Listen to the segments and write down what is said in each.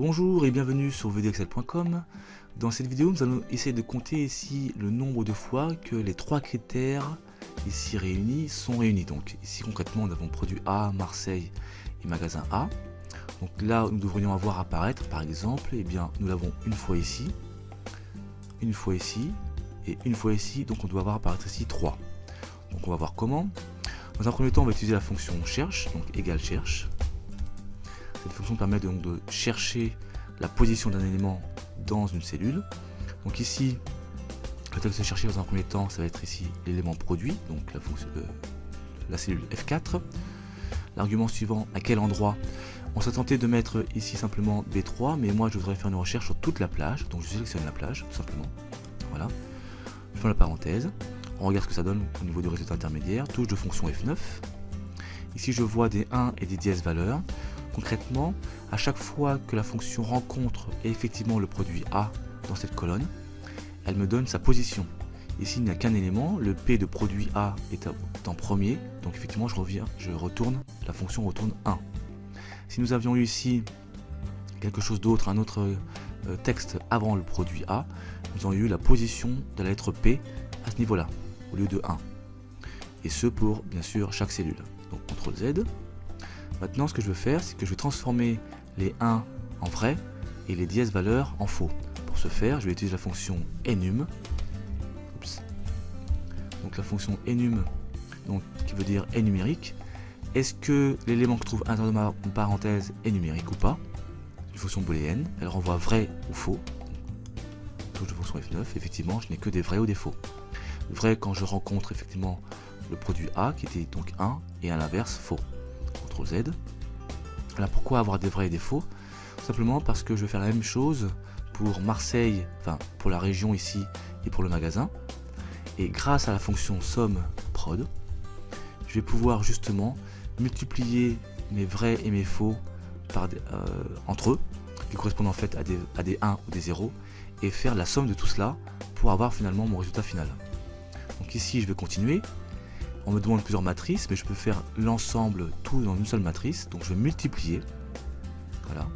Bonjour et bienvenue sur VDExcel.com. Dans cette vidéo, nous allons essayer de compter ici le nombre de fois que les trois critères ici réunis sont réunis. Donc ici concrètement, nous avons produit A, Marseille et magasin A. Donc là, nous devrions avoir apparaître par exemple, eh bien, nous l'avons une fois ici et une fois ici. Donc on doit avoir apparaître ici 3. Donc on va voir comment. Dans un premier temps, on va utiliser la fonction cherche, donc égale cherche. Cette fonction permet donc de chercher la position d'un élément dans une cellule. Donc ici, le texte cherché dans un premier temps, ça va être ici l'élément produit, donc la cellule F4. L'argument suivant, à quel endroit? On s'est tenté de mettre ici simplement B3, mais moi je voudrais faire une recherche sur toute la plage, donc je sélectionne la plage, tout simplement. Voilà. Je ferme la parenthèse. On regarde ce que ça donne au niveau du résultat intermédiaire. Touche de fonction F9. Ici, je vois des 1 et des dièses valeurs. Concrètement, à chaque fois que la fonction rencontre effectivement le produit A dans cette colonne, elle me donne sa position. Ici, il n'y a qu'un élément, le P de produit A est en premier, donc effectivement, la fonction retourne 1. Si nous avions eu ici quelque chose d'autre, un autre texte avant le produit A, nous aurions eu la position de la lettre P à ce niveau-là, au lieu de 1. Et ce pour, bien sûr, chaque cellule. Donc, CTRL Z. Maintenant, ce que je veux faire, c'est que je vais transformer les 1 en vrai et les dièses valeurs en faux. Pour ce faire, je vais utiliser la fonction enum. Donc la fonction enum, donc, qui veut dire est numérique. Est-ce que l'élément que je trouve à l'intérieur de ma parenthèse est numérique ou pas? Une fonction booléenne, elle renvoie vrai ou faux. Touche de fonction F9, effectivement, je n'ai que des vrais ou des faux. Vrai quand je rencontre effectivement le produit A qui était donc 1 et à l'inverse faux. CTRL Z. Alors pourquoi avoir des vrais et des faux? Tout simplement parce que je vais faire la même chose pour Marseille, enfin pour la région ici et pour le magasin. Et grâce à la fonction somme prod, je vais pouvoir justement multiplier mes vrais et mes faux entre eux, qui correspondent en fait à des 1 ou des 0, et faire la somme de tout cela pour avoir finalement mon résultat final. Donc ici je vais continuer. On me demande plusieurs matrices, mais je peux faire l'ensemble tout dans une seule matrice. Donc je vais multiplier. Voilà.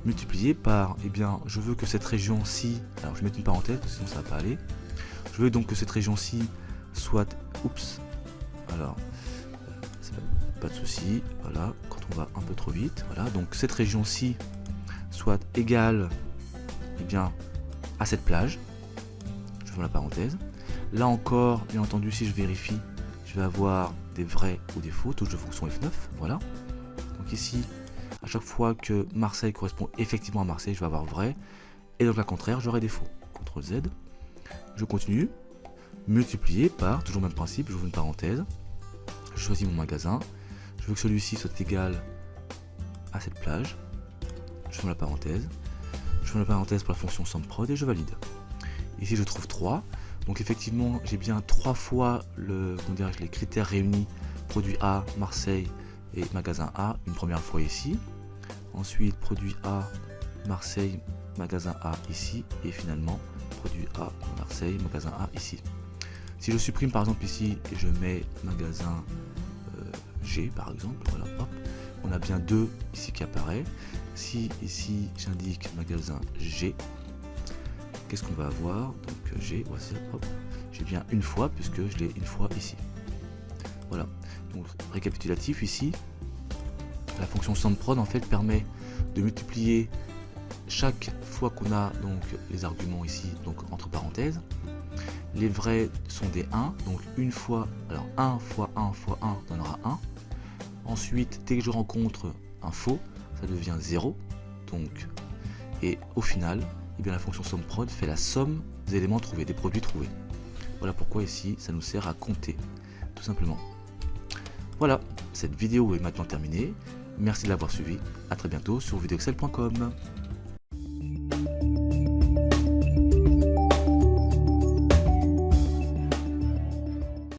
Multiplier par, eh bien, je veux que cette région-ci, alors je vais mettre une parenthèse, sinon ça va pas aller. Je veux donc que cette région-ci soit, alors, pas de souci, voilà, quand on va un peu trop vite, voilà, donc cette région-ci soit égale, eh bien, à cette plage. Je ferme la parenthèse. Là encore, bien entendu, si je vérifie, je vais avoir des vrais ou des faux, touche de fonction F9, voilà. Donc ici, à chaque fois que Marseille correspond effectivement à Marseille, je vais avoir vrai, et donc à contraire, j'aurai des faux. CTRL Z, je continue, multiplier par, toujours le même principe, j'ouvre une parenthèse, je choisis mon magasin, je veux que celui-ci soit égal à cette plage, je ferme la parenthèse, pour la fonction SUMPROD et je valide. Ici je trouve 3. Donc effectivement, j'ai bien 3 fois les critères réunis, produit A, Marseille et magasin A, une première fois ici. Ensuite, produit A, Marseille, magasin A ici. Et finalement, produit A, Marseille, magasin A ici. Si je supprime par exemple ici et je mets magasin G par exemple, voilà, hop, on a bien 2 ici qui apparaît. Si ici j'indique magasin G, qu'est-ce qu'on va avoir? Donc G, voici, hop, j'ai bien une fois puisque je l'ai une fois ici. Voilà, donc récapitulatif ici, la fonction SUMPROD en fait permet de multiplier chaque fois qu'on a donc les arguments ici, donc entre parenthèses. Les vrais sont des 1, donc une fois, alors 1 fois 1 fois 1 donnera 1. Ensuite, dès que je rencontre un faux, ça devient 0. Donc, et au final, eh bien, la fonction SUMPROD fait la somme des éléments trouvés, des produits trouvés. Voilà pourquoi ici, ça nous sert à compter, tout simplement. Voilà, cette vidéo est maintenant terminée. Merci de l'avoir suivi. À très bientôt sur VDExcel.com.